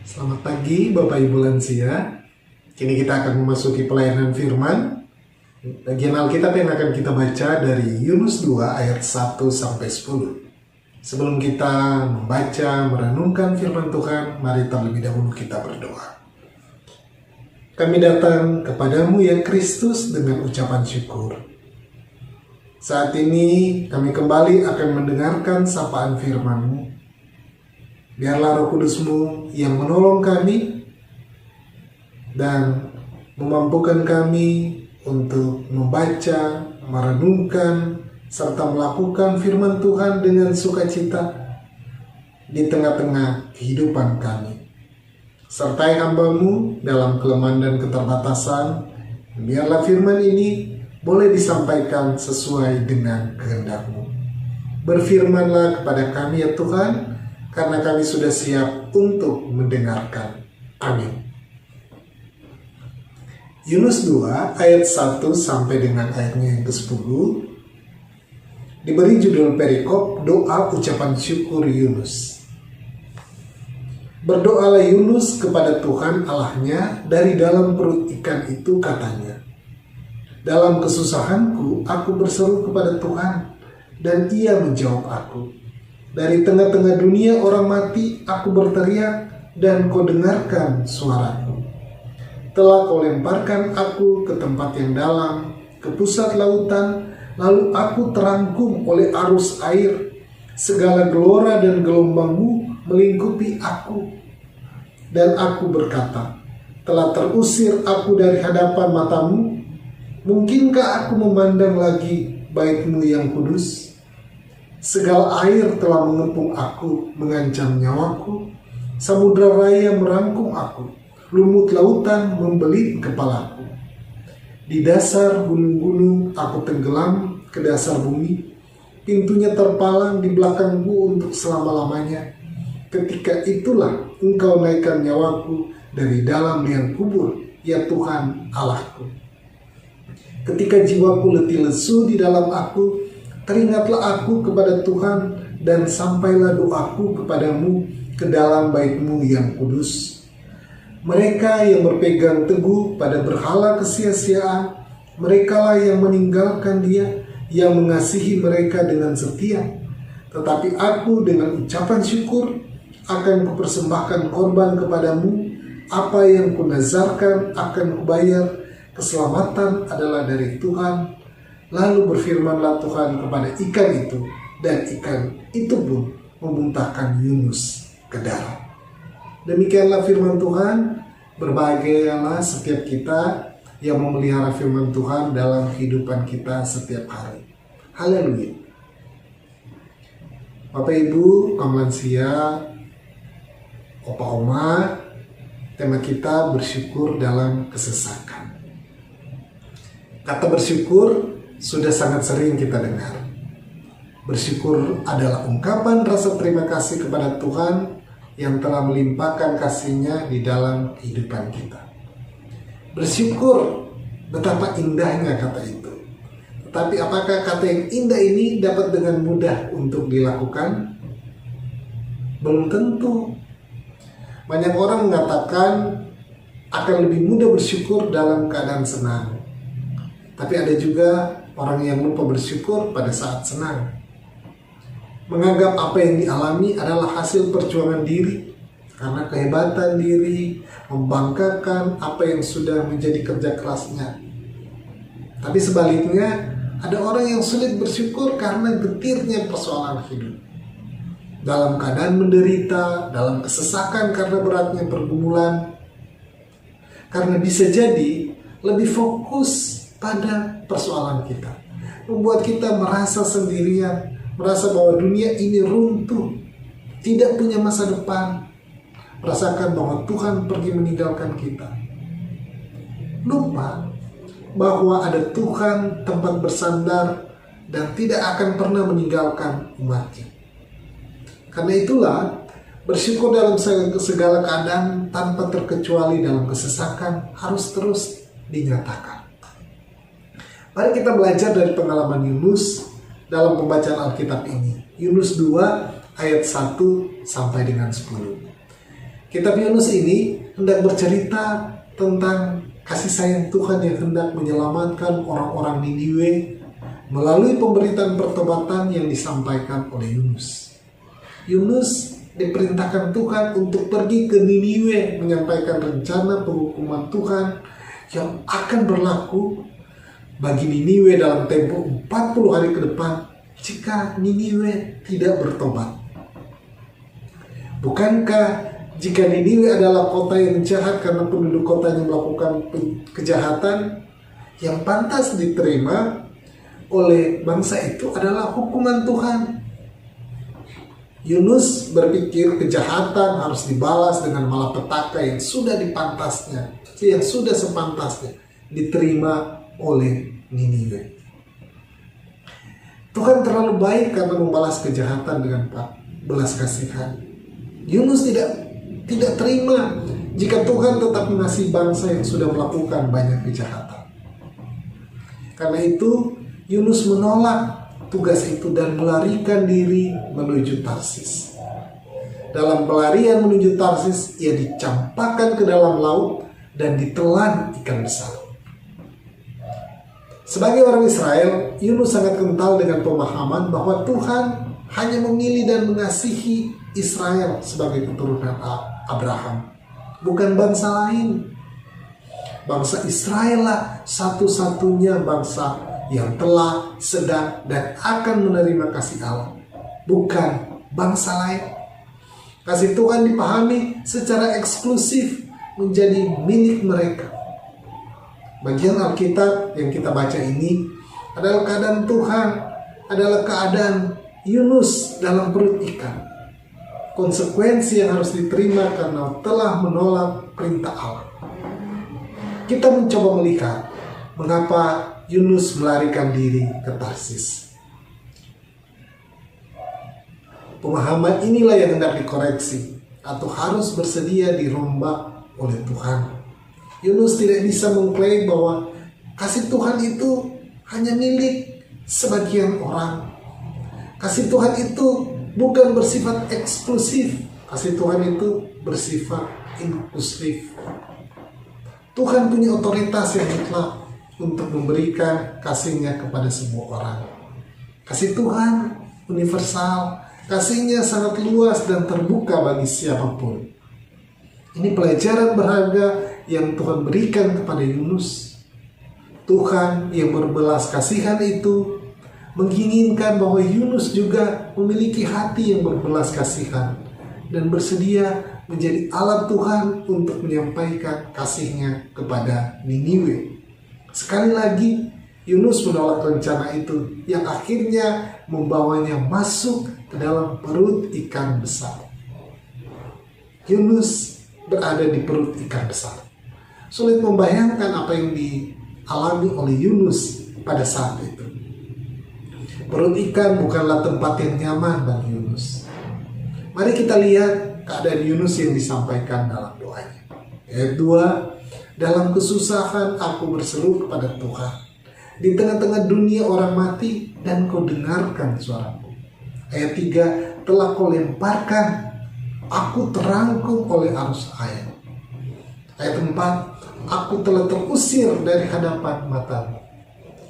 Selamat pagi Bapak Ibu lansia. Kini kita akan memasuki pelayanan firman. Bagian Alkitab yang akan kita baca dari Yunus 2 ayat 1 sampai 10. Sebelum kita membaca, merenungkan firman Tuhan, mari terlebih dahulu kita berdoa. Kami datang kepadamu ya Kristus dengan ucapan syukur. Saat ini kami kembali akan mendengarkan sapaan firman-Mu. Biarlah Roh Kudus-Mu yang menolong kami dan memampukan kami untuk membaca, merenungkan, serta melakukan firman Tuhan dengan sukacita di tengah-tengah kehidupan kami. Sertai hamba-Mu dalam kelemahan dan keterbatasan, biarlah firman ini boleh disampaikan sesuai dengan kehendak-Mu. Berfirmanlah kepada kami ya Tuhan, karena kami sudah siap untuk mendengarkan. Amin. Yunus 2 ayat 1 sampai dengan ayatnya yang ke-10 diberi judul perikop doa ucapan syukur Yunus. Berdoalah Yunus kepada Tuhan Allahnya dari dalam perut ikan itu, katanya, dalam kesusahanku aku berseru kepada Tuhan dan Ia menjawab aku. Dari tengah-tengah dunia orang mati aku berteriak dan Kau dengarkan suaraku. Telah Kau lemparkan aku ke tempat yang dalam, ke pusat lautan, lalu aku terangkum oleh arus air. Segala gelora dan gelombang-Mu melingkupi aku. Dan aku berkata, telah terusir aku dari hadapan mata-Mu. Mungkinkah aku memandang lagi bait-Mu yang kudus? Segala air telah mengepung aku, mengancam nyawaku. Samudra raya merangkum aku, lumut lautan membelit kepalaku. Di dasar gunung-gunung aku tenggelam ke dasar bumi. Pintunya terpalang di belakangku untuk selama-lamanya. Ketika itulah Engkau naikkan nyawaku dari dalam liang kubur, ya Tuhan Allahku. Ketika jiwaku letih lesu di dalam aku, teringatlah aku kepada Tuhan dan sampailah doaku kepadamu ke dalam bait-Mu yang kudus. Mereka yang berpegang teguh pada berhala kesia-siaan, merekalah yang meninggalkan Dia, yang mengasihi mereka dengan setia. Tetapi aku dengan ucapan syukur akan kupersembahkan korban kepadamu, apa yang kunazarkan akan kubayar. Keselamatan adalah dari Tuhan. Lalu berfirmanlah Tuhan kepada ikan itu, dan ikan itu pun memuntahkan Yunus ke dalam. Demikianlah firman Tuhan. Berbahagialah setiap kita yang memelihara firman Tuhan dalam kehidupan kita setiap hari. Haleluya. Bapak Ibu, kaum lansia, opa oma, tema kita bersyukur dalam kesesakan. Kata bersyukur sudah sangat sering kita dengar. Bersyukur adalah ungkapan rasa terima kasih kepada Tuhan yang telah melimpahkan kasih-Nya di dalam kehidupan kita. Bersyukur, betapa indahnya kata itu. Tetapi apakah kata yang indah ini dapat dengan mudah untuk dilakukan? Belum tentu. Banyak orang mengatakan akan lebih mudah bersyukur dalam keadaan senang. Tapi ada juga orang yang lupa bersyukur pada saat senang. Menganggap apa yang dialami adalah hasil perjuangan diri, karena kehebatan diri, membanggakan apa yang sudah menjadi kerja kerasnya. Tapi sebaliknya, ada orang yang sulit bersyukur karena getirnya persoalan hidup. Dalam keadaan menderita, dalam kesesakan karena beratnya pergumulan. Karena bisa jadi lebih fokus pada persoalan kita, membuat kita merasa sendirian, merasa bahwa dunia ini runtuh, tidak punya masa depan, merasakan bahwa Tuhan pergi meninggalkan kita. Lupa bahwa ada Tuhan tempat bersandar dan tidak akan pernah meninggalkan umat-Nya. Karena itulah bersyukur dalam segala keadaan tanpa terkecuali dalam kesesakan harus terus dinyatakan. Mari kita belajar dari pengalaman Yunus dalam pembacaan Alkitab ini. Yunus 2 ayat 1 sampai dengan 10. Kitab Yunus ini hendak bercerita tentang kasih sayang Tuhan yang hendak menyelamatkan orang-orang Niniwe melalui pemberitaan pertobatan yang disampaikan oleh Yunus. Yunus diperintahkan Tuhan untuk pergi ke Niniwe menyampaikan rencana penghukuman Tuhan yang akan berlaku bagi Niniwe dalam tempo 40 hari ke depan jika Niniwe tidak bertobat. Bukankah jika Niniwe adalah kota yang jahat karena penduduk kotanya melakukan kejahatan, yang pantas diterima oleh bangsa itu adalah hukuman Tuhan? Yunus berpikir kejahatan harus dibalas dengan malapetaka yang sudah dipantasnya, yang sudah sepantasnya diterima oleh Niniwe. Tuhan terlalu baik karena membalas kejahatan dengan belas kasihan. Yunus tidak terima jika Tuhan tetap mengasihi bangsa yang sudah melakukan banyak kejahatan. Karena itu Yunus menolak tugas itu dan melarikan diri menuju Tarsis. Dalam pelarian menuju Tarsis, ia dicampakkan ke dalam laut dan ditelan ikan besar. Sebagai orang Israel, Yunus sangat kental dengan pemahaman bahwa Tuhan hanya memilih dan mengasihi Israel sebagai keturunan Abraham, bukan bangsa lain. Bangsa Israel lah satu-satunya bangsa yang telah, sedang, dan akan menerima kasih Allah, bukan bangsa lain. Kasih Tuhan dipahami secara eksklusif menjadi milik mereka. Bagian Alkitab yang kita baca ini adalah keadaan Tuhan, adalah keadaan Yunus dalam perut ikan. Konsekuensi yang harus diterima karena telah menolak perintah Allah. Kita mencoba melihat mengapa Yunus melarikan diri ke Tarsis. Pemahaman inilah yang hendak dikoreksi atau harus bersedia dirombak oleh Tuhan. Yunus tidak bisa mengklaim bahwa kasih Tuhan itu hanya milik sebagian orang. Kasih Tuhan itu bukan bersifat eksklusif. Kasih Tuhan itu bersifat inklusif. Tuhan punya otoritas yang mutlak untuk memberikan kasih-Nya kepada semua orang. Kasih Tuhan universal, kasih-Nya sangat luas dan terbuka bagi siapapun. Ini pelajaran berharga yang Tuhan berikan kepada Yunus. Tuhan yang berbelas kasihan itu menginginkan bahwa Yunus juga memiliki hati yang berbelas kasihan dan bersedia menjadi alat Tuhan untuk menyampaikan kasih-Nya kepada Niniwe. Sekali lagi, Yunus menolak rencana itu yang akhirnya membawanya masuk ke dalam perut ikan besar. Yunus berada di perut ikan besar. Sulit membayangkan apa yang dialami oleh Yunus pada saat itu. Perut ikan bukanlah tempat yang nyaman bagi Yunus. Mari kita lihat keadaan Yunus yang disampaikan dalam doanya. Ayat 2, dalam kesusahan aku berseru kepada Tuhan. Di tengah-tengah dunia orang mati dan kau dengarkan suaraku. Ayat 3, telah kau lemparkan, aku terangkum oleh arus air. Ayat 4, aku telah terusir dari hadapan matamu.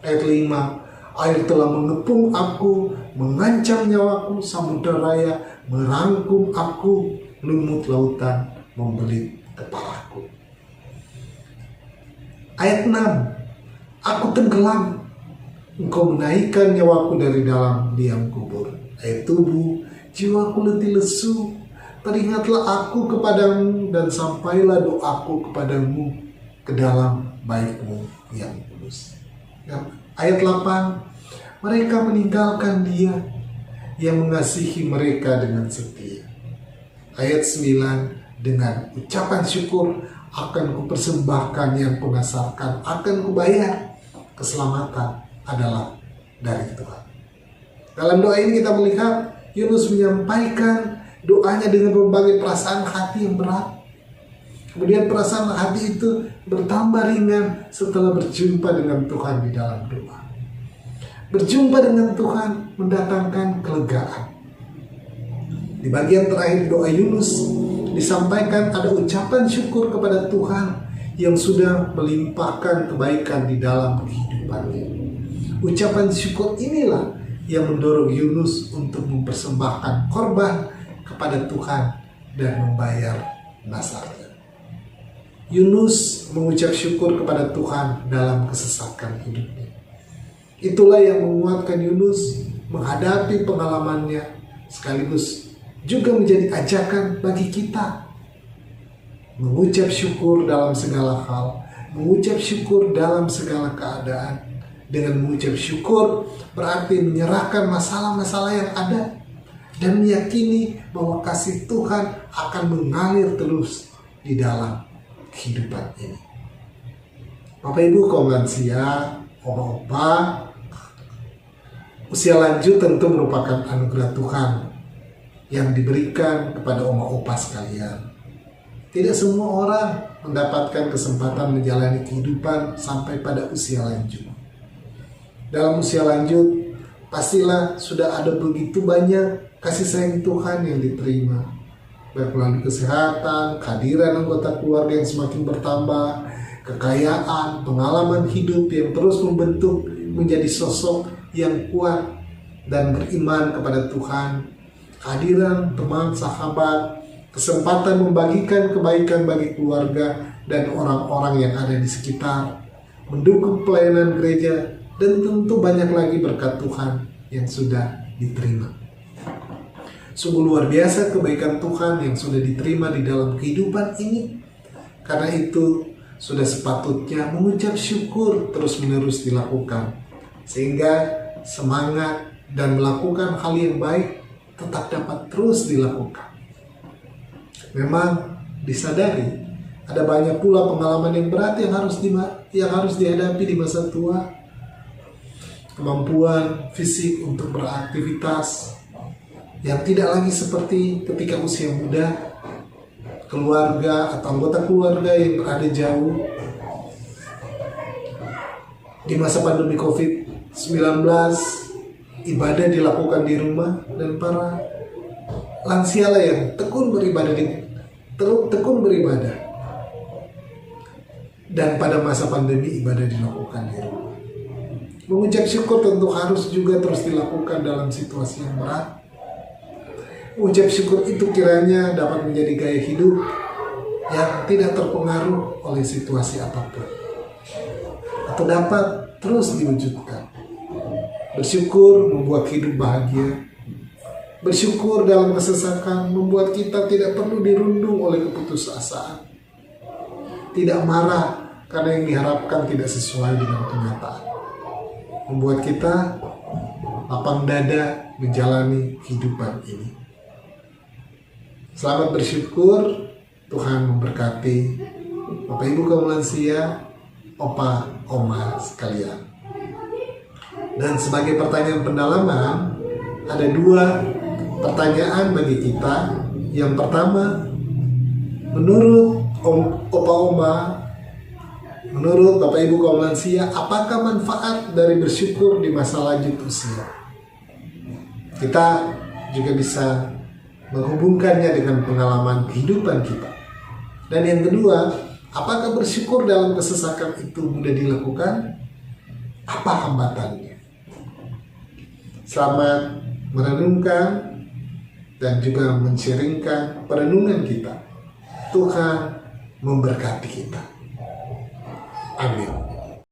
Ayat 5, air telah mengepung aku, mengancam nyawaku, samudera raya merangkum aku, lumut lautan membelit kepalaku. Ayat 6, aku tenggelam, engkau menaikkan nyawaku dari dalam liang kubur. Ayat 7, jiwaku letih lesu, teringatlah aku kepadamu dan sampailah doaku kepadamu ke dalam bait-Mu yang kudus. Ayat 8, mereka meninggalkan Dia yang mengasihi mereka dengan setia. Ayat 9, dengan ucapan syukur akan kupersembahkan yang kunasarkan, akan kubayar, keselamatan adalah dari Tuhan. Dalam doa ini kita melihat Yunus menyampaikan doanya dengan berbagai perasaan hati yang berat. Kemudian perasaan hati itu bertambah ringan setelah berjumpa dengan Tuhan di dalam doa. Berjumpa dengan Tuhan mendatangkan kelegaan. Di bagian terakhir doa Yunus, disampaikan ada ucapan syukur kepada Tuhan yang sudah melimpahkan kebaikan di dalam kehidupannya. Ucapan syukur inilah yang mendorong Yunus untuk mempersembahkan korban kepada Tuhan dan membayar nasarnya. Yunus mengucap syukur kepada Tuhan dalam kesesakan hidupnya. Itulah yang menguatkan Yunus menghadapi pengalamannya, sekaligus juga menjadi ajakan bagi kita. Mengucap syukur dalam segala hal, mengucap syukur dalam segala keadaan. Dengan mengucap syukur berarti menyerahkan masalah-masalah yang ada dan meyakini bahwa kasih Tuhan akan mengalir terus di dalam kehidupan ini. Bapak Ibu kaum lansia, opa-opa, usia lanjut tentu merupakan anugerah Tuhan yang diberikan kepada oma-opa sekalian. Tidak semua orang mendapatkan kesempatan menjalani kehidupan sampai pada usia lanjut. Dalam usia lanjut, pastilah sudah ada begitu banyak kasih sayang Tuhan yang diterima. Baik melalui kesehatan, kehadiran anggota keluarga yang semakin bertambah, kekayaan, pengalaman hidup yang terus membentuk menjadi sosok yang kuat dan beriman kepada Tuhan, kehadiran teman, sahabat, kesempatan membagikan kebaikan bagi keluarga dan orang-orang yang ada di sekitar, mendukung pelayanan gereja, dan tentu banyak lagi berkat Tuhan yang sudah diterima. Sungguh luar biasa kebaikan Tuhan yang sudah diterima di dalam kehidupan ini. Karena itu sudah sepatutnya mengucap syukur terus-menerus dilakukan, sehingga semangat dan melakukan hal yang baik tetap dapat terus dilakukan. Memang disadari ada banyak pula pengalaman yang berat yang harus dihadapi di masa tua. Kemampuan fisik untuk beraktivitas yang tidak lagi seperti ketika usia muda, keluarga atau anggota keluarga yang berada jauh. Di masa pandemi COVID-19, ibadah dilakukan di rumah dan para lansia lah yang tekun beribadah. Dan pada masa pandemi ibadah dilakukan di rumah. Mengucap syukur tentu harus juga terus dilakukan dalam situasi yang berat. Mengucap syukur itu kiranya dapat menjadi gaya hidup yang tidak terpengaruh oleh situasi apapun, atau dapat terus diwujudkan. Bersyukur membuat hidup bahagia. Bersyukur dalam kesesakan membuat kita tidak perlu dirundung oleh keputusasaan. Tidak marah karena yang diharapkan tidak sesuai dengan kenyataan. Membuat kita lapang dada menjalani kehidupan ini. Selamat bersyukur, Tuhan memberkati Bapak Ibu kaum lansia, opa, oma sekalian. Dan sebagai pertanyaan pendalaman, ada 2 pertanyaan bagi kita. Yang pertama, menurut opa, oma, menurut Bapak Ibu kaum lansia, apakah manfaat dari bersyukur di masa lanjut usia? Kita juga bisa menghubungkannya dengan pengalaman kehidupan kita. Dan yang kedua, apakah bersyukur dalam kesesakan itu mudah dilakukan? Apa hambatannya? Selamat merenungkan dan juga men-sharingkan perenungan kita. Tuhan memberkati kita. Amin.